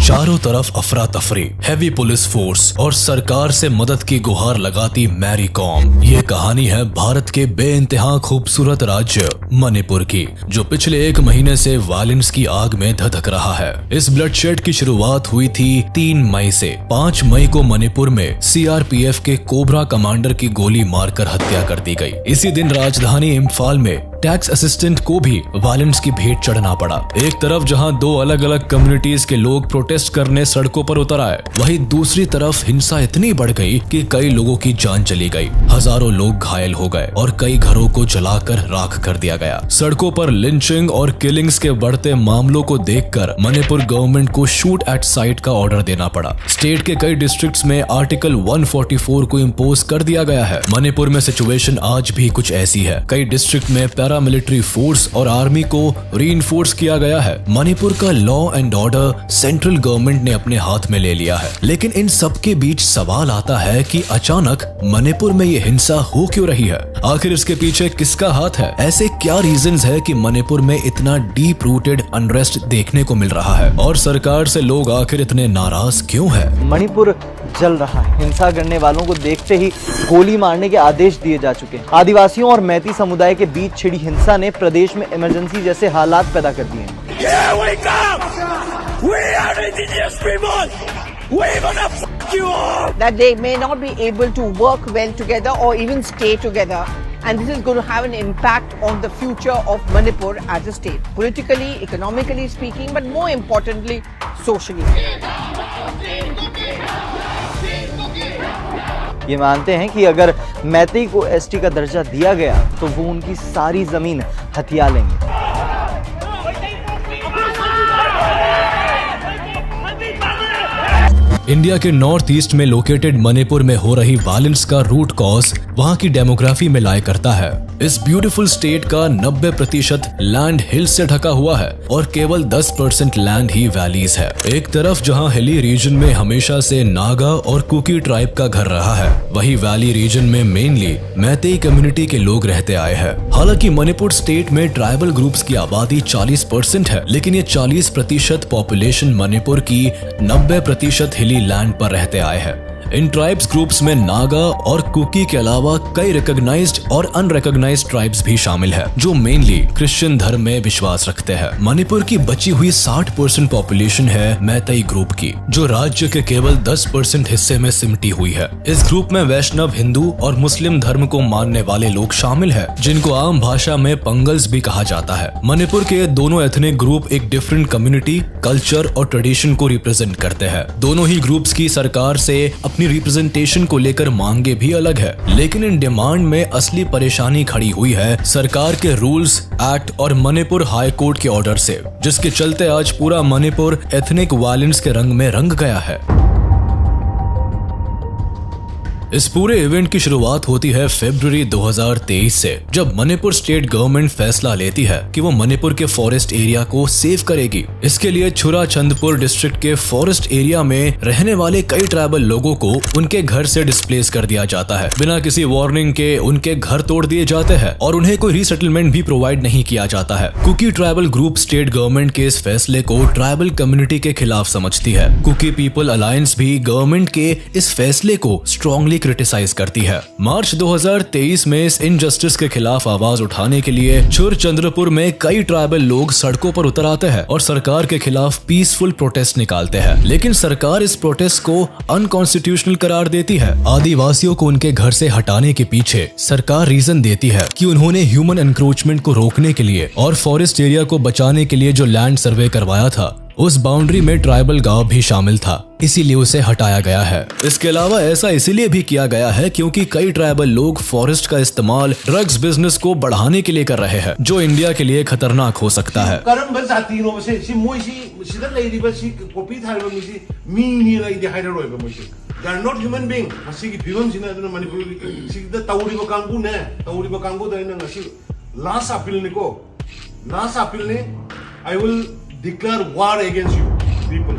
चारों तरफ अफरा तफरी, हैवी पुलिस फोर्स और सरकार से मदद की गुहार लगाती मैरी कॉम। ये कहानी है भारत के बेइंतहा खूबसूरत राज्य मणिपुर की, जो पिछले 1 महीने से वायलेंस की आग में धधक रहा है। इस ब्लडशेड की शुरुआत हुई थी 3 मई से। 5 मई को मणिपुर में सीआरपीएफ के कोबरा कमांडर की गोली मारकर हत्या कर दी गई। इसी दिन राजधानी इम्फाल में टैक्स असिस्टेंट को भी वायलेंस की भेंट चढ़ना पड़ा। एक तरफ जहां 2 अलग अलग कम्युनिटीज के लोग प्रोटेस्ट करने सड़कों पर उतर आए, वहीं दूसरी तरफ हिंसा इतनी बढ़ गई कि कई लोगों की जान चली गई, हजारों लोग घायल हो गए और कई घरों को जलाकर राख कर दिया गया। सड़कों पर लिंचिंग और किलिंग्स के बढ़ते मामलों को देखकर मणिपुर गवर्नमेंट को शूट एट साइट का ऑर्डर देना पड़ा। स्टेट के कई डिस्ट्रिक्ट्स में आर्टिकल 144 को इम्पोज कर दिया गया है। मणिपुर में सिचुएशन आज भी कुछ ऐसी है। कई डिस्ट्रिक्ट में पैरामिलिट्री फोर्स और आर्मी को रीइंफोर्स किया गया है। मणिपुर का law and order central government ने अपने हाथ में ले लिया है। लेकिन इन सब के बीच सवाल आता है कि अचानक मणिपुर में ये हिंसा हो क्यों रही है? आखिर इसके पीछे किसका हाथ है? ऐसे क्या रीजंस है कि मणिपुर में इतना डीप रूटेड अनरेस्ट देखने को मिल रहा है? और सरकार से लोग आखिर इतने नाराज क्यों है? मणिपुर जल रहा है। हिंसा करने वालों को देखते ही गोली मारने के आदेश दिए जा चुके हैं। आदिवासियों और मैती समुदाय के बीच छिड़ी हिंसा ने प्रदेश में इमरजेंसी जैसे हालात पैदा कर दिए हैं। That they may not be able to work well together or even stay together, and this is going to have an impact on the future of Manipur as a state, politically, economically speaking, but more importantly, socially. ये मानते हैं कि अगर मैती को ST का दर्जा दिया गया तो वो उनकी सारी जमीन हथिया लेंगे। इंडिया के नॉर्थ ईस्ट में लोकेटेड मणिपुर में हो रही वायलेंस का रूट कॉज वहां की डेमोग्राफी में लाई करता है। इस ब्यूटीफुल स्टेट का 90% लैंड हिल्स से ढका हुआ है और केवल 10% लैंड ही वैलीज है। एक तरफ जहां हिली रीजन में हमेशा से नागा और कुकी ट्राइब का घर रहा है, वही वैली रीजन में मेनली मैतेई कम्युनिटी के लोग रहते आए हैं। हालांकि मणिपुर स्टेट में ट्राइबल ग्रुप्स की आबादी 40% है, लेकिन ये 40% पॉपुलेशन मणिपुर की 90% हिली लैंड पर रहते आए हैं। इन ट्राइब्स ग्रुप्स में नागा और कुकी के अलावा कई रिकॉग्नाइज्ड और अनरिकॉग्नाइज्ड ट्राइब्स भी शामिल है, जो मेनली क्रिश्चियन धर्म में विश्वास रखते हैं। मणिपुर की बची हुई 60% पॉपुलेशन है मैतेई ग्रुप की, जो राज्य के केवल 10% हिस्से में सिमटी हुई है। इस ग्रुप में वैष्णव, हिंदू और मुस्लिम धर्म को मानने वाले लोग शामिल है, जिनको आम भाषा में पंगल्स भी कहा जाता है। मणिपुर के दोनों एथनिक ग्रुप एक डिफरेंट कम्युनिटी, कल्चर और ट्रेडिशन को रिप्रेजेंट करते हैं। दोनों ही ग्रुप्स की सरकार से अपनी रिप्रेजेंटेशन को लेकर मांगे भी अलग है, लेकिन इन डिमांड में असली परेशानी खड़ी हुई है सरकार के रूल्स, एक्ट और मणिपुर हाई कोर्ट के ऑर्डर से, जिसके चलते आज पूरा मणिपुर एथनिक वायलेंस के रंग में रंग गया है। इस पूरे इवेंट की शुरुआत होती है फरवरी 2023 से, जब मणिपुर स्टेट गवर्नमेंट फैसला लेती है कि वो मणिपुर के फॉरेस्ट एरिया को सेव करेगी। इसके लिए छुरा चंदपुर डिस्ट्रिक्ट के फॉरेस्ट एरिया में रहने वाले कई ट्राइबल लोगों को उनके घर से डिस्प्लेस कर दिया जाता है। बिना किसी वार्निंग के उनके घर तोड़ दिए जाते हैं और उन्हें कोई रीसेटलमेंट भी प्रोवाइड नहीं किया जाता है। Kuki tribal group state government के इस फैसले को ट्राइबल कम्युनिटी के खिलाफ समझती है। कुकी पीपल अलायंस भी गवर्नमेंट के इस फैसले को स्ट्रॉन्गली क्रिटिसाइज करती है। मार्च 2023 में इस इनजस्टिस के खिलाफ आवाज उठाने के लिए छुर चंद्रपुर में कई ट्राइबल लोग सड़कों पर उतर आते हैं और सरकार के खिलाफ पीसफुल प्रोटेस्ट निकालते हैं, लेकिन सरकार इस प्रोटेस्ट को अनकॉन्स्टिट्यूशनल करार देती है। आदिवासियों को उनके घर से हटाने के पीछे सरकार रीजन देती है कि उन्होंने ह्यूमन एनक्रोचमेंट को रोकने के लिए और फॉरेस्ट एरिया को बचाने के लिए जो लैंड सर्वे करवाया था, उस बाउंड्री में ट्राइबल गांव भी शामिल था, इसीलिए उसे हटाया गया है। इसके अलावा ऐसा इसीलिए भी किया गया है क्योंकि कई ट्राइबल लोग फॉरेस्ट का इस्तेमाल ड्रग्स बिजनेस को बढ़ाने के लिए कर रहे हैं, जो इंडिया के लिए खतरनाक हो सकता है। They are not human being. Masigi film sina aduna Manipur sigda tauri ba kangbu da na ngasi last appeal ne I will declare war against you people.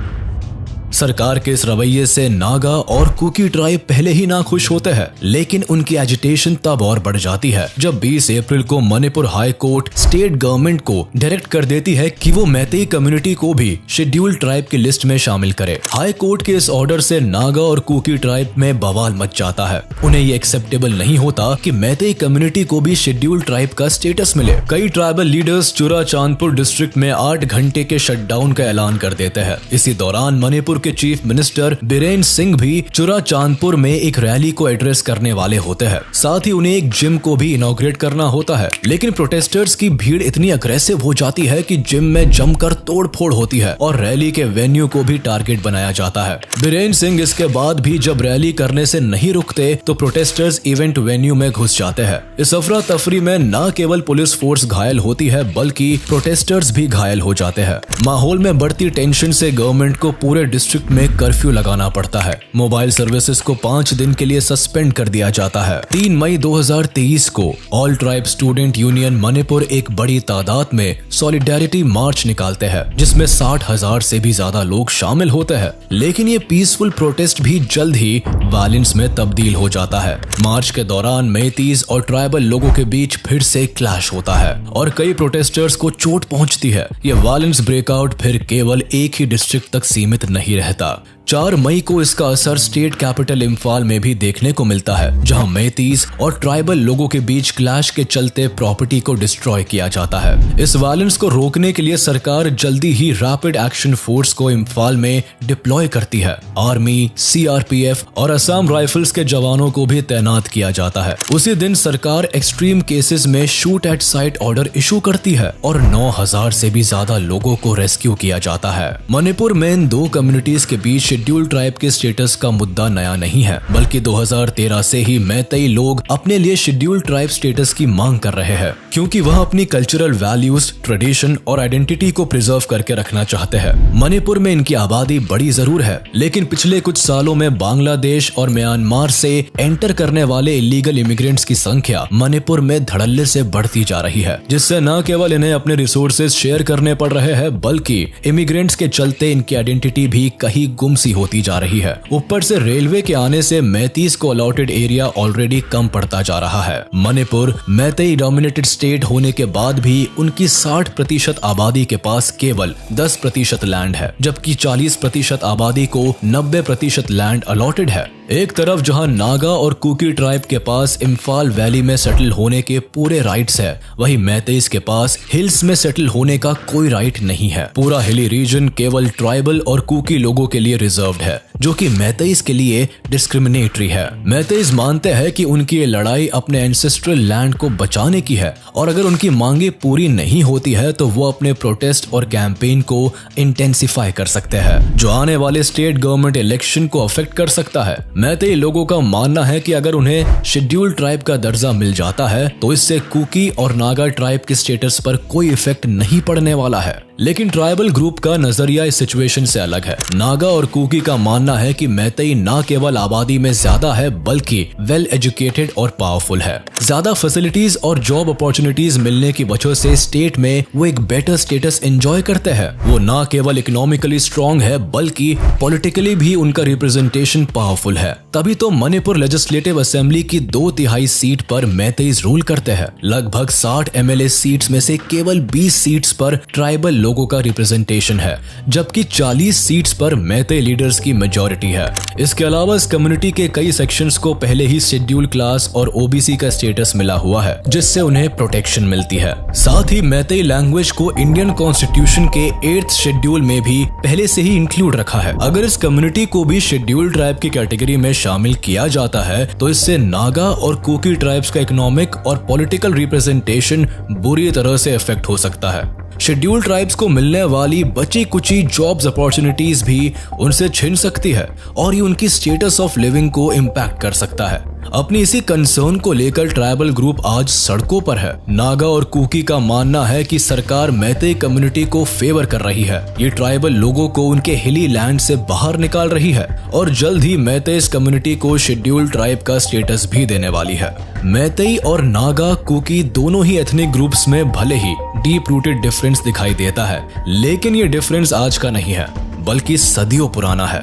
सरकार के इस रवैये से नागा और कुकी ट्राइब पहले ही ना खुश होते हैं, लेकिन उनकी एजिटेशन तब और बढ़ जाती है जब 20 अप्रैल को Manipur high court state government को डायरेक्ट कर देती है कि वो मैतेई कम्युनिटी को भी शेड्यूल ट्राइब की लिस्ट में शामिल करे। हाई कोर्ट के इस ऑर्डर से नागा और कुकी ट्राइब में बवाल मच जाता है। उन्हें ये एक्सेप्टेबल नहीं होता कि मैतेई कम्युनिटी को भी शेड्यूल ट्राइब का स्टेटस मिले। कई ट्राइबल लीडर्स चुराचांदपुर डिस्ट्रिक्ट में 8 घंटे के शटडाउन का ऐलान कर देते हैं। इसी दौरान मणिपुर के चीफ मिनिस्टर बीरेन सिंह भी चुराचांदपुर में एक रैली को एड्रेस करने वाले होते हैं। साथ ही उन्हें एक जिम को भी इनॉग्रेट करना होता है, लेकिन प्रोटेस्टर्स की भीड़ इतनी अग्रेसिव हो जाती है कि जिम में जमकर तोड़फोड़ होती है और रैली के वेन्यू को भी टारगेट बनाया जाता है। बीरेन सिंह इसके बाद भी जब रैली करने से नहीं रुकते तो प्रोटेस्टर्स इवेंट वेन्यू में घुस जाते हैं। इस अफरा तफरी में न केवल पुलिस फोर्स घायल होती है बल्कि प्रोटेस्टर्स भी घायल हो जाते हैं। माहौल में बढ़ती टेंशन से गवर्नमेंट को पूरे डिस्ट्रिक्ट में कर्फ्यू लगाना पड़ता है। मोबाइल सर्विसेज को 5 दिन के लिए सस्पेंड कर दिया जाता है। 3 मई 2023 को all tribe student union Manipur एक बड़ी तादाद में सॉलिडेरिटी मार्च निकालते हैं, जिसमें 60,000 से भी ज्यादा लोग शामिल होते हैं। लेकिन ये पीसफुल प्रोटेस्ट भी जल्द ही वायलेंस में तब्दील हो जाता है। मार्च के दौरान मेतीज और ट्राइबल लोगों के बीच फिर से क्लैश होता है और कई प्रोटेस्टर्स को चोट पहुंचती है। ये वायलेंस ब्रेकआउट फिर केवल एक ही डिस्ट्रिक्ट तक सीमित नहीं रहता। 4 मई को इसका असर स्टेट कैपिटल इम्फाल में भी देखने को मिलता है, जहां मेतीज और ट्राइबल लोगों के बीच क्लैश के चलते प्रॉपर्टी को डिस्ट्रॉय किया जाता है। इस वायलेंस को रोकने के लिए सरकार जल्दी ही रैपिड एक्शन फोर्स को इम्फाल में डिप्लॉय करती है। आर्मी, CRPF और असम राइफल्स के जवानों को भी तैनात किया जाता है। उसी दिन सरकार एक्सट्रीम केसेस में shoot at site order issue करती है और 9,000 से भी ज्यादा लोगों को रेस्क्यू किया जाता है। मणिपुर में इन 2 कम्युनिटीज के बीच शेड्यूल ट्राइब के स्टेटस का मुद्दा नया नहीं है, बल्कि 2013 से ही मैतेई लोग अपने लिए शेड्यूल ट्राइब स्टेटस की मांग कर रहे हैं, क्योंकि वह अपनी कल्चरल वैल्यूज, ट्रेडिशन और आइडेंटिटी को प्रिजर्व करके रखना चाहते हैं। मणिपुर में इनकी आबादी बड़ी जरूर है, लेकिन पिछले कुछ सालों में बांग्लादेश और म्यांमार से एंटर करने वाले इलीगल इमिग्रेंट्स की संख्या मणिपुर में धड़ल्ले से बढ़ती जा रही है, जिससे न केवल इन्हें अपने रिसोर्सेज शेयर करने पड़ रहे हैं, बल्कि इमिग्रेंट्स के चलते इनकी आइडेंटिटी भी कहीं गुम सी होती जा रही है। ऊपर से रेलवे के आने से मैतीज को अलॉटेड एरिया ऑलरेडी कम पड़ता जा रहा है। मणिपुर मैतेई डोमिनेटेड स्टेट होने के बाद भी उनकी 60% आबादी के पास केवल 10% लैंड है, जबकि 40% आबादी को 90% लैंड अलॉटेड है। एक तरफ जहां नागा और कुकी ट्राइब के पास इम्फाल वैली में सेटल होने के पूरे राइट्स है, वहीं मैतेईज के पास हिल्स में सेटल होने का कोई राइट नहीं है। पूरा हिली रीजन केवल ट्राइबल और कुकी लोगों के लिए रिजर्व्ड है, जो कि मैतेईज के लिए डिस्क्रिमिनेटरी है। मैतेईज मानते हैं कि उनकी ये लड़ाई अपने एंसेस्ट्रल लैंड को बचाने की है और अगर उनकी मांगे पूरी नहीं होती है तो वो अपने प्रोटेस्ट और कैंपेन को इंटेंसिफाई कर सकते हैं, जो आने वाले स्टेट गवर्नमेंट इलेक्शन को अफेक्ट कर सकता है। मैतेई लोगों का मानना है कि अगर उन्हें शेड्यूल ट्राइब का दर्जा मिल जाता है तो इससे कुकी और नागा ट्राइब के स्टेटस पर कोई इफेक्ट नहीं पड़ने वाला है। लेकिन ट्राइबल ग्रुप का नजरिया इस सिचुएशन से अलग है। नागा और कुकी का मानना है कि मैतेई ना केवल आबादी में ज्यादा है बल्कि वेल एजुकेटेड और पावरफुल है। ज्यादा फैसिलिटीज और जॉब अपॉर्चुनिटीज मिलने की वजह से स्टेट में वो एक बेटर स्टेटस एंजॉय करते हैं। वो ना केवल इकोनॉमिकली स्ट्रॉन्ग है बल्कि पॉलिटिकली भी उनका रिप्रेजेंटेशन पावरफुल है। तभी तो मणिपुर लेजिस्लेटिव असेंबली की 2/3 सीट पर मैतेईज रूल करते हैं। लगभग 60 MLA सीट्स में से केवल 20 सीट्स पर ट्राइबल लोगों का रिप्रेजेंटेशन है, जबकि 40 सीट्स पर मैतेई लीडर्स की मेजॉरिटी है। इसके अलावा इस कम्युनिटी के कई सेक्शंस को पहले ही शेड्यूल क्लास और OBC का स्टेटस मिला हुआ है, जिससे उन्हें प्रोटेक्शन मिलती है। साथ ही मैतेई लैंग्वेज को इंडियन कॉन्स्टिट्यूशन के 8th शेड्यूल में भी पहले से ही इंक्लूड रखा है। अगर इस कम्युनिटी को भी शेड्यूल ट्राइब की कैटेगरी में शामिल किया जाता है तो इससे नागा और कुकी ट्राइब्स का इकोनॉमिक और पॉलिटिकल रिप्रेजेंटेशन बुरी तरह से इफेक्ट हो सकता है। शेड्यूल ट्राइब्स को मिलने वाली बची कुची जॉब्स अपॉर्चुनिटीज भी उनसे छिन सकती है और ये उनकी स्टेटस ऑफ लिविंग को इम्पैक्ट कर सकता है। अपनी इसी कंसर्न को लेकर ट्राइबल ग्रुप आज सड़कों पर है। नागा और कुकी का मानना है कि सरकार मैतेई कम्युनिटी को फेवर कर रही है। ये ट्राइबल लोगों को उनके हिली लैंड से बाहर निकाल रही है और जल्द ही मैतेई कम्युनिटी को शेड्यूल ट्राइब का स्टेटस भी देने वाली है। मैतेई और नागा कुकी दोनों ही एथनिक ग्रुप्स में भले ही डीप रूटेड डिफरेंस दिखाई देता है, लेकिन ये डिफरेंस आज का नहीं है बल्कि सदियों पुराना है।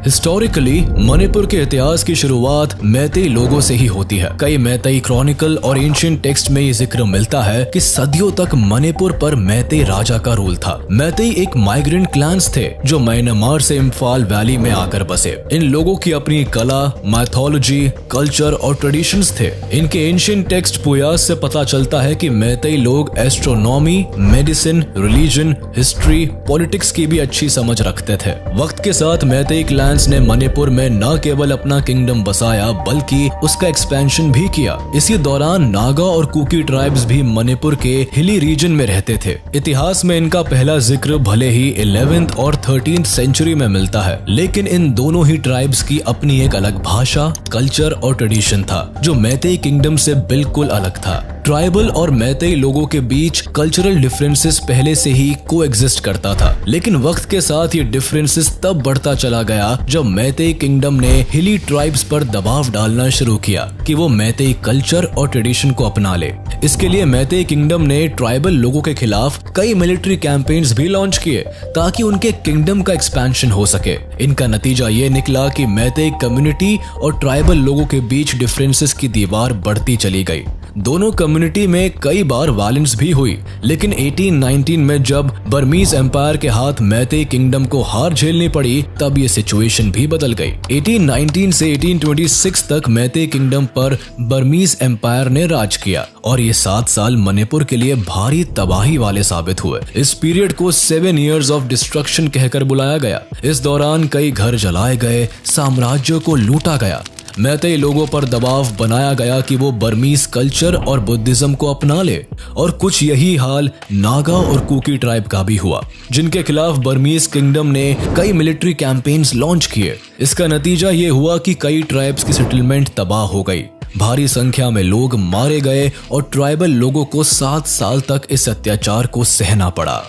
हिस्टोरिकली मणिपुर के इतिहास की शुरुआत मैतेई लोगों से ही होती है। कई मैतेई क्रॉनिकल और एंशिएंट टेक्स्ट में ये जिक्र मिलता है कि सदियों तक मणिपुर पर मैतेई राजा का रूल था। मैतेई एक माइग्रेंट क्लैंस थे जो म्यांमार से इम्फाल वैली में आकर बसे। इन लोगों की अपनी कला, माइथोलॉजी, कल्चर और ट्रेडिशंस थे। इनके एंशिएंट टेक्स्ट पुयास से पता चलता है कि मैतेई लोग astronomy, medicine, religion, history, politics की भी अच्छी समझ रखते थे। वक्त के साथ मैतेई क्लैंस ने मणिपुर में न केवल अपना किंगडम बसाया बल्कि उसका एक्सपेंशन भी किया। इसी दौरान नागा और कुकी ट्राइब्स भी मणिपुर के हिली रीजन में रहते थे। इतिहास में इनका पहला जिक्र भले ही 11th और 13th सेंचुरी में मिलता है, लेकिन इन दोनों ही ट्राइब्स की अपनी एक अलग भाषा, कल्चर और ट्रेडिशन था जो मैतेई किंगडम से बिल्कुल अलग था। ट्राइबल और मैतेई लोगों के बीच कल्चरल डिफरेंसेस पहले से ही कोएग्जिस्ट करता था, लेकिन वक्त के साथ ये डिफरेंसेस तब बढ़ता चला गया जब मैतेई किंगडम ने हिली ट्राइब्स पर दबाव डालना शुरू किया कि वो मैतेई कल्चर और ट्रेडिशन को अपना ले। इसके लिए मैतेई किंगडम ने ट्राइबल लोगों के खिलाफ कई मिलिट्री कैंपेन्स भी लॉन्च किए ताकि उनके किंगडम का एक्सपेंशन हो सके। इनका नतीजा ये निकला कि मैतेई कम्युनिटी और ट्राइबल लोगों के बीच डिफरेंसेस की दीवार बढ़ती चली गई। दोनों कम्युनिटी में कई बार वायलेंस भी हुई, लेकिन 1819 में जब बर्मीज एम्पायर के हाथ मैतेई किंगडम को हार झेलनी पड़ी तब ये सिचुएशन भी बदल गई। 1819 से 1826 तक मैतेई किंगडम पर बर्मीज एम्पायर ने राज किया और ये 7 साल मणिपुर के लिए भारी तबाही वाले साबित हुए। इस पीरियड को 7 years ऑफ डिस्ट्रक्शन कहकर बुलाया गया। इस दौरान कई घर जलाए गए, साम्राज्य को लूटा गया। मैतेई लोगों पर दबाव बनाया गया कि वो बर्मीज कल्चर और बुद्धिज्म को अपना ले, और कुछ यही हाल नागा और कुकी ट्राइब का भी हुआ, जिनके खिलाफ बर्मीज किंगडम ने कई मिलिट्री कैंपेन्स लॉन्च किए। इसका नतीजा ये हुआ कि कई ट्राइब्स की सेटलमेंट तबाह हो गई, भारी संख्या में लोग मारे गए और ट्राइबल लोगों को 7 साल तक इस अत्याचार को सहना पड़ा।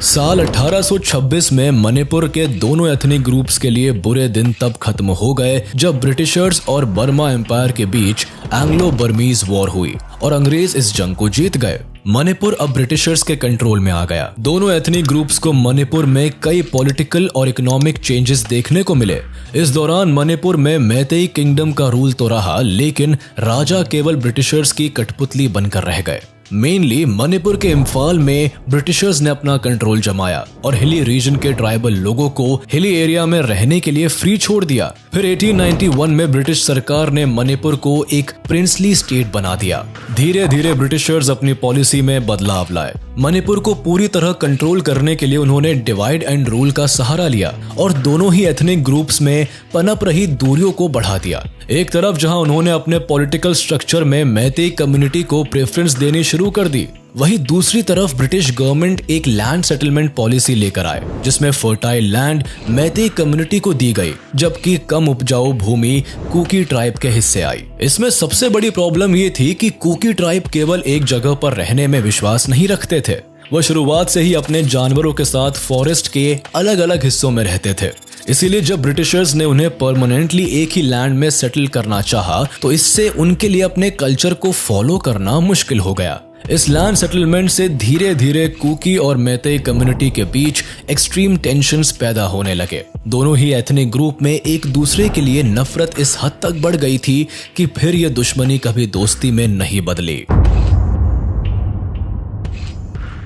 साल 1826 में मणिपुर के दोनों एथनिक ग्रुप्स के लिए बुरे दिन तब खत्म हो गए जब ब्रिटिशर्स और बर्मा एम्पायर के बीच एंग्लो बर्मीज वॉर हुई और अंग्रेज इस जंग को जीत गए। मणिपुर अब ब्रिटिशर्स के कंट्रोल में आ गया। दोनों एथनिक ग्रुप्स को मणिपुर में कई पॉलिटिकल और इकोनॉमिक चेंजेस देखने को मिले। इस दौरान मणिपुर में मैतेई किंगडम का रूल तो रहा, लेकिन राजा केवल ब्रिटिशर्स की कठपुतली बनकर रह गए। मेनली मणिपुर के इम्फाल में ब्रिटिशर्स ने अपना कंट्रोल जमाया और हिली रीजन के ट्राइबल लोगों को हिली एरिया में रहने के लिए फ्री छोड़ दिया। फिर 1891 में ब्रिटिश सरकार ने मणिपुर को एक प्रिंसली स्टेट बना दिया। धीरे धीरे ब्रिटिशर्स अपनी पॉलिसी में बदलाव लाए। मणिपुर को पूरी तरह कंट्रोल करने के लिए उन्होंने डिवाइड एंड रूल का सहारा लिया और दोनों ही एथनिक ग्रुप्स में पनप रही दूरियों को बढ़ा दिया। एक तरफ जहां उन्होंने अपने पॉलिटिकल स्ट्रक्चर में मैतेई कम्युनिटी को प्रेफरेंस देनी शुरू कर दी, वहीं दूसरी तरफ ब्रिटिश गवर्नमेंट एक लैंड सेटलमेंट पॉलिसी लेकर आए जिसमें फर्टाइल लैंड मैतेई कम्युनिटी को दी गई, जबकि कम उपजाऊ भूमि कुकी ट्राइब के हिस्से आई। इसमें सबसे बड़ी प्रॉब्लम ये थी कि कुकी ट्राइब केवल एक जगह पर रहने में विश्वास नहीं रखते थे। वह शुरुआत से ही अपने जानवरों के साथ फॉरेस्ट के अलग अलग हिस्सों में रहते थे। इसीलिए जब ब्रिटिशर्स ने उन्हें परमानेंटली एक ही लैंड में सेटल करना चाहा तो इससे उनके लिए अपने कल्चर को फॉलो करना मुश्किल हो गया। इस लैंड सेटलमेंट से धीरे धीरे कुकी और मैतेई कम्युनिटी के बीच एक्सट्रीम टेंशन्स पैदा होने लगे। दोनों ही एथनिक ग्रुप में एक दूसरे के लिए नफरत इस हद तक बढ़ गई थी कि फिर यह दुश्मनी कभी दोस्ती में नहीं बदली।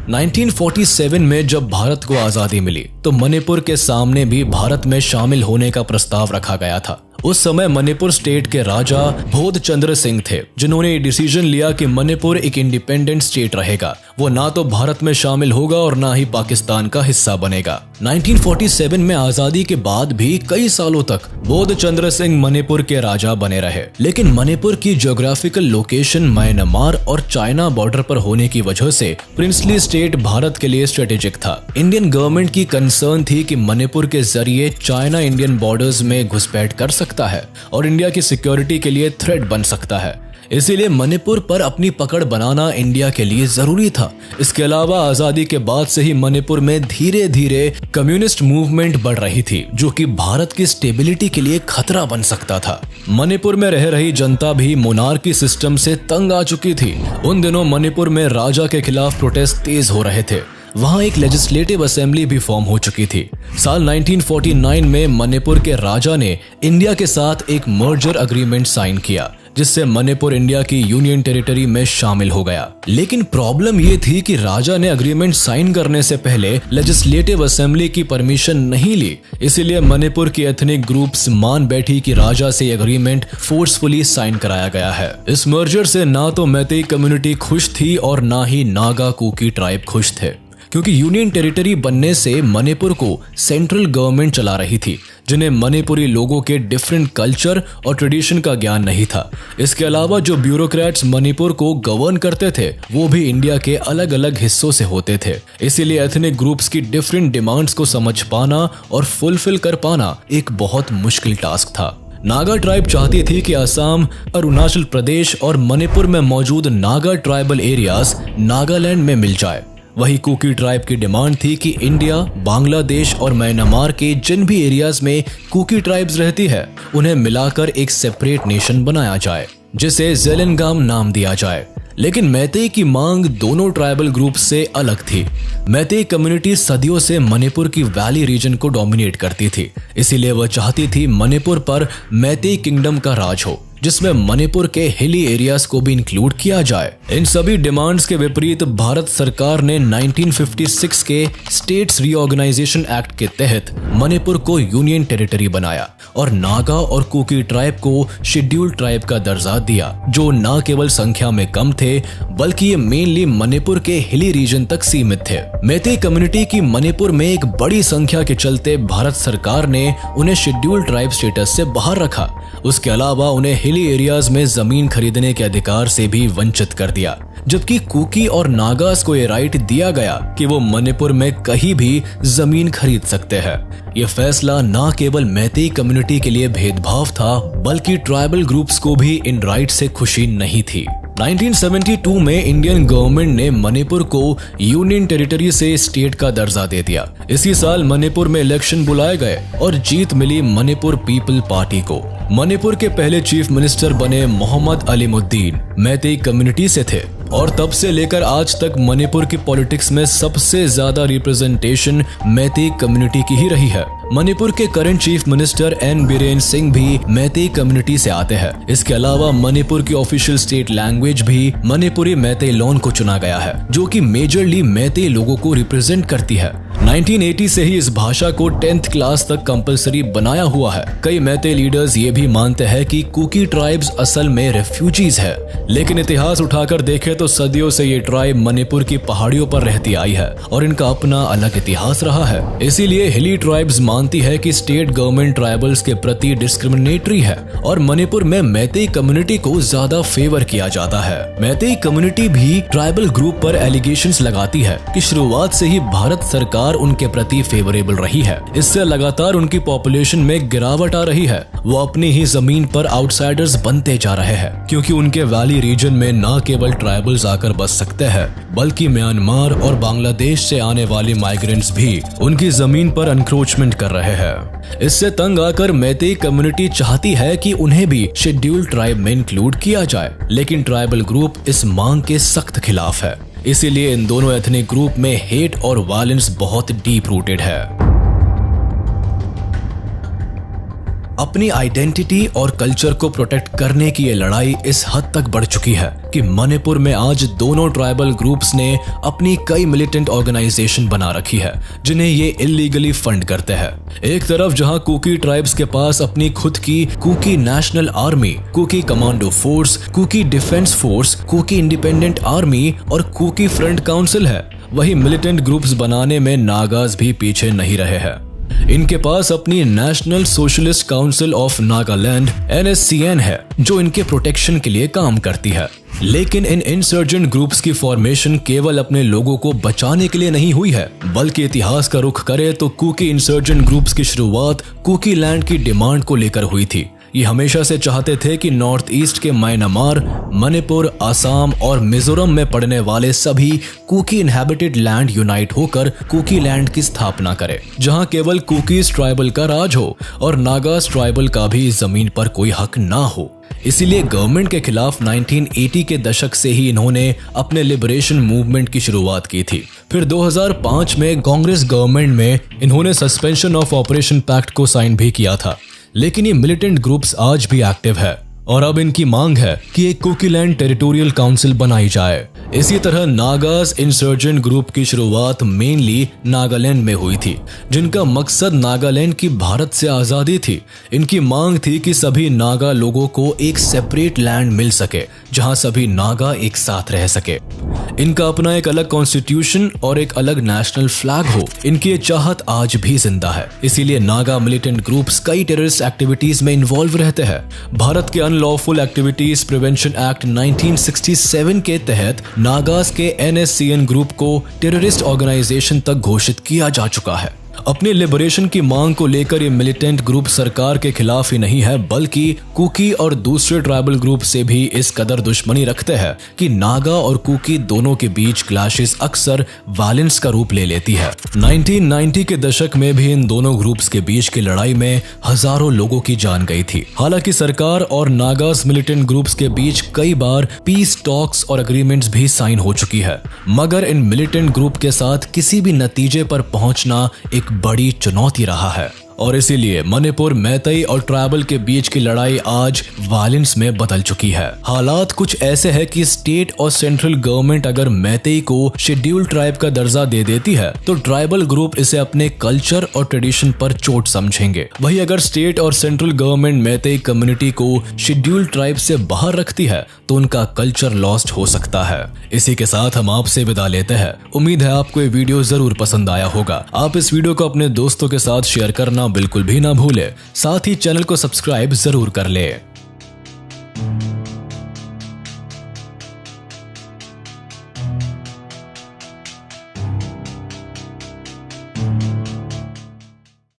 1947 में जब भारत को आजादी मिली तो मणिपुर के सामने भी भारत में शामिल होने का प्रस्ताव रखा गया था। उस समय मणिपुर स्टेट के राजा बोधचंद्र सिंह थे, जिन्होंने डिसीजन लिया कि मणिपुर एक इंडिपेंडेंट स्टेट रहेगा। वो ना तो भारत में शामिल होगा और ना ही पाकिस्तान का हिस्सा बनेगा। 1947 में आजादी के बाद भी कई सालों तक बोधचंद्र सिंह मणिपुर के राजा बने रहे, लेकिन मणिपुर की ज्योग्राफिकल लोकेशन म्यांमार और चाइना बॉर्डर पर होने की वजह से प्रिंसली स्टेट भारत के लिए स्ट्रेटेजिक था। इंडियन गवर्नमेंट की कंसर्न थी कि मणिपुर के जरिए चाइना इंडियन बॉर्डर्स में घुसपैठ कर सकता है और इंडिया की सिक्योरिटी के लिए थ्रेट बन सकता है। इसीलिए मणिपुर पर अपनी पकड़ बनाना इंडिया के लिए जरूरी था। इसके अलावा आजादी के बाद से ही मणिपुर में धीरे धीरे कम्युनिस्ट मूवमेंट बढ़ रही थी, जो कि भारत की स्टेबिलिटी के लिए खतरा बन सकता था। मणिपुर में रह रही जनता भी मोनार्की सिस्टम से तंग आ चुकी थी। उन दिनों मणिपुर में राजा के खिलाफ प्रोटेस्ट तेज हो रहे थे। वहां एक लेजिस्लेटिव असेंबली भी फॉर्म हो चुकी थी। साल 1949 में मणिपुर के राजा ने इंडिया के साथ एक मर्जर अग्रीमेंट साइन किया, जिससे मणिपुर इंडिया की यूनियन टेरिटरी में शामिल हो गया। लेकिन प्रॉब्लम ये थी कि राजा ने अग्रीमेंट साइन करने से पहले लेजिस्लेटिव असेंबली की परमिशन नहीं ली। इसीलिए मणिपुर की एथनिक ग्रुप्स मान बैठी कि राजा से एग्रीमेंट फोर्सफुली साइन कराया गया है। इस मर्जर से ना तो मैतेई कम्युनिटी खुश थी और ना ही नागा कुकी ट्राइब खुश थे, क्योंकि यूनियन टेरिटरी बनने से मणिपुर को सेंट्रल गवर्नमेंट चला रही थी, जिन्हें मणिपुरी लोगों के डिफरेंट कल्चर और ट्रेडिशन का ज्ञान नहीं था। इसके अलावा जो ब्यूरोक्रेट्स मणिपुर को गवर्न करते थे वो भी इंडिया के अलग अलग हिस्सों से होते थे। इसीलिए एथनिक ग्रुप्स की डिफरेंट डिमांड्स को समझ पाना और फुलफिल कर पाना एक बहुत मुश्किल टास्क था। नागा ट्राइब चाहती थी कि असम, अरुणाचल प्रदेश और मणिपुर में मौजूद नागा ट्राइबल एरियाज नागालैंड में मिल जाए। वही कुकी ट्राइब की डिमांड थी कि इंडिया, बांग्लादेश और म्यांमार के जिन भी एरियाज में कुकी ट्राइब्स रहती है उन्हें मिलाकर एक सेपरेट नेशन बनाया जाए, जिसे ज़ेलेंगाम नाम दिया जाए। लेकिन मैतेई की मांग दोनों ट्राइबल ग्रुप से अलग थी। मैतेई कम्युनिटी सदियों से मणिपुर की वैली रीजन को डोमिनेट करती थी, इसीलिए वह चाहती थी मणिपुर पर मैतेई किंगडम का राज हो, जिसमें मणिपुर के हिली एरियाज को भी इंक्लूड किया जाए। इन सभी डिमांड्स के विपरीत भारत सरकार ने 1956 के स्टेट्स रीऑर्गेनाइजेशन एक्ट के तहत मणिपुर को यूनियन टेरिटरी बनाया और नागा और कुकी ट्राइब को शेड्यूल्ड ट्राइब का दर्जा दिया, जो न केवल संख्या में कम थे बल्कि ये मेनली मणिपुर के हिली रीजन तक सीमित थे। मैतेई कम्युनिटी की मणिपुर में एक बड़ी संख्या के चलते भारत सरकार ने उन्हें शेड्यूल्ड ट्राइब स्टेटस से बाहर रखा। उसके अलावा उन्हें हिली एरियाज में जमीन खरीदने के अधिकार से भी वंचित कर दिया, जबकि कुकी और नागास को ये राइट दिया गया कि वो मणिपुर में कहीं भी जमीन खरीद सकते हैं। ये फैसला न केवल मैतेई कम्युनिटी के लिए भेदभाव था बल्कि ट्राइबल ग्रुप्स को भी इन राइट से खुशी नहीं थी। 1972 में इंडियन गवर्नमेंट ने मणिपुर को यूनियन टेरिटरी से स्टेट का दर्जा दे दिया। इसी साल मणिपुर में इलेक्शन बुलाए गए और जीत मिली मणिपुर पीपल पार्टी को। मणिपुर के पहले चीफ मिनिस्टर बने मोहम्मद अलीमुद्दीन मैतेई कम्युनिटी से थे और तब से लेकर आज तक मणिपुर की पॉलिटिक्स में सबसे ज्यादा रिप्रेजेंटेशन मैतेई कम्युनिटी की ही रही है। मणिपुर के current chief minister N Biren Singh भी मैतेई कम्युनिटी से आते हैं। इसके अलावा मणिपुर की ऑफिशियल स्टेट लैंग्वेज भी मणिपुरी मैतेई लॉन को चुना गया है, जो कि मेजरली मैतेई लोगों को रिप्रेजेंट करती है। 1980 से ही इस भाषा को 10th क्लास तक कंपलसरी बनाया हुआ है। कई मैतेई लीडर्स ये भी मानते हैं कि कुकी ट्राइब्स असल में रेफ्यूजीज है, लेकिन इतिहास उठाकर देखें तो सदियों से ये ट्राइब मणिपुर की पहाड़ियों पर रहती आई है और इनका अपना अलग इतिहास रहा है। इसीलिए हिली ट्राइब्स मानती है कि स्टेट गवर्नमेंट ट्राइबल्स के प्रति डिस्क्रिमिनेटरी है और मणिपुर में मैतेई कम्युनिटी को ज्यादा फेवर किया जाता है। मैतेई कम्युनिटी भी ट्राइबल ग्रुप पर एलिगेशंस लगाती है कि शुरुआत से ही भारत सरकार उनके प्रति फेवरेबल रही है। इससे लगातार उनकी पॉपुलेशन में गिरावट आ रही है। वो अपनी ही जमीन पर आउटसाइडर्स बनते जा रहे हैं, क्योंकि उनके वैली रीजन में न केवल ट्राइबल्स आकर बस सकते हैं बल्कि म्यांमार और बांग्लादेश से आने वाले माइग्रेंट्स भी उनकी जमीन पर एनक्रोचमेंट कर रहे हैं। इससे तंग आकर मैतेई कम्युनिटी चाहती है कि उन्हें भी शेड्यूल्ड ट्राइब में इंक्लूड किया जाए, लेकिन ट्राइबल ग्रुप इस मांग के सख्त खिलाफ है। इसीलिए इन दोनों एथनिक ग्रुप में हेट और वायलेंस बहुत डीप रूटेड है। अपनी आइडेंटिटी और कल्चर को प्रोटेक्ट करने की ये लड़ाई इस हद तक बढ़ चुकी है कि मणिपुर में आज दोनों ट्राइबल ग्रुप्स ने अपनी कई मिलिटेंट ऑर्गेनाइजेशन बना रखी है, जिन्हें ये इलीगली फंड करते हैं। एक तरफ जहां कुकी ट्राइब्स के पास अपनी खुद की Kuki national army, Kuki commando force, Kuki defence force, Kuki independent army और कुकी फ्रंट काउंसिल है, वही मिलिटेंट ग्रुप्स बनाने में नागाज भी पीछे नहीं रहे हैं। इनके पास अपनी national socialist council of Nagaland NSCN है, जो इनके प्रोटेक्शन के लिए काम करती है। लेकिन इन इंसर्जेंट ग्रुप्स की फॉर्मेशन केवल अपने लोगों को बचाने के लिए नहीं हुई है, बल्कि इतिहास का रुख करे तो कुकी इंसर्जेंट ग्रुप्स की शुरुआत कुकी लैंड की डिमांड को लेकर हुई थी। ये हमेशा से चाहते थे कि नॉर्थ ईस्ट के म्यांमार, मणिपुर, असम और मिजोरम में पड़ने वाले सभी कुकी इनहैबिटेड लैंड यूनाइट होकर कुकी लैंड की स्थापना करे, जहां केवल कुकीज ट्राइबल का राज हो और नागास ट्राइबल का भी जमीन पर कोई हक ना हो। इसीलिए गवर्नमेंट के खिलाफ 1980 के दशक से ही इन्होंने अपने लिबरेशन मूवमेंट की शुरुआत की थी। फिर 2005 में कांग्रेस गवर्नमेंट में इन्होंने सस्पेंशन ऑफ ऑपरेशन पैक्ट को साइन भी किया था। लेकिन ये मिलिटेंट ग्रुप्स आज भी एक्टिव है और अब इनकी मांग है कि एक कुकीलैंड टेरिटोरियल काउंसिल बनाई जाए। इसी तरह नागास इंसर्जेंट ग्रुप की शुरुआत मेनली नागालैंड में हुई थी, जिनका मकसद नागालैंड की भारत से आजादी थी। इनकी मांग थी कि सभी नागा लोगों को एक सेपरेट लैंड मिल सके, जहां सभी नागा एक साथ रह सके। इनका अपना एक अलग कॉन्स्टिट्यूशन और एक अलग नेशनल फ्लैग हो, इनकी ये चाहत आज भी जिंदा है। इसीलिए नागा मिलिटेंट ग्रुप्स कई टेररिस्ट एक्टिविटीज में इन्वॉल्व रहते हैं। भारत के अनलॉफुल एक्टिविटीज प्रिवेंशन एक्ट 1967 के तहत नागास के NSCN ग्रुप को टेररिस्ट ऑर्गेनाइजेशन तक घोषित किया जा चुका है। अपने लिबरेशन की मांग को लेकर ये मिलिटेंट ग्रुप सरकार के खिलाफ ही नहीं है, बल्कि कुकी और दूसरे ट्राइबल ग्रुप से भी इस कदर दुश्मनी रखते हैं कि नागा और कुकी दोनों के बीच क्लैशेस अक्सर वायलेंस का रूप ले लेती है। 1990 के दशक में भी इन दोनों ग्रुप्स के बीच की लड़ाई में हजारों लोगों की जान गई थी। हालांकि सरकार और नागास मिलिटेंट ग्रुप्स के बीच कई बार पीस टॉक्स और एग्रीमेंट्स भी साइन हो चुकी है, मगर इन मिलिटेंट ग्रुप के साथ किसी भी नतीजे पर पहुंचना एक बड़ी चुनौती रहा है। और इसीलिए मणिपुर, मैतेई और ट्राइबल के बीच की लड़ाई आज वायलेंस में बदल चुकी है। हालात कुछ ऐसे है कि स्टेट और सेंट्रल गवर्नमेंट अगर मैतेई को शेड्यूल्ड ट्राइब का दर्जा दे देती है तो ट्राइबल ग्रुप इसे अपने कल्चर और ट्रेडिशन पर चोट समझेंगे। वहीं अगर स्टेट और सेंट्रल गवर्नमेंट मैतेई कम्युनिटी को शेड्यूल्ड ट्राइब से बाहर रखती है तो उनका कल्चर लॉस्ट हो सकता है। इसी के साथ हम आपसे विदा लेते हैं। उम्मीद है आपको ये वीडियो जरूर पसंद आया होगा। आप इस वीडियो को अपने दोस्तों के साथ शेयर करना बिल्कुल भी ना भूले। साथ ही चैनल को सब्सक्राइब जरूर कर ले।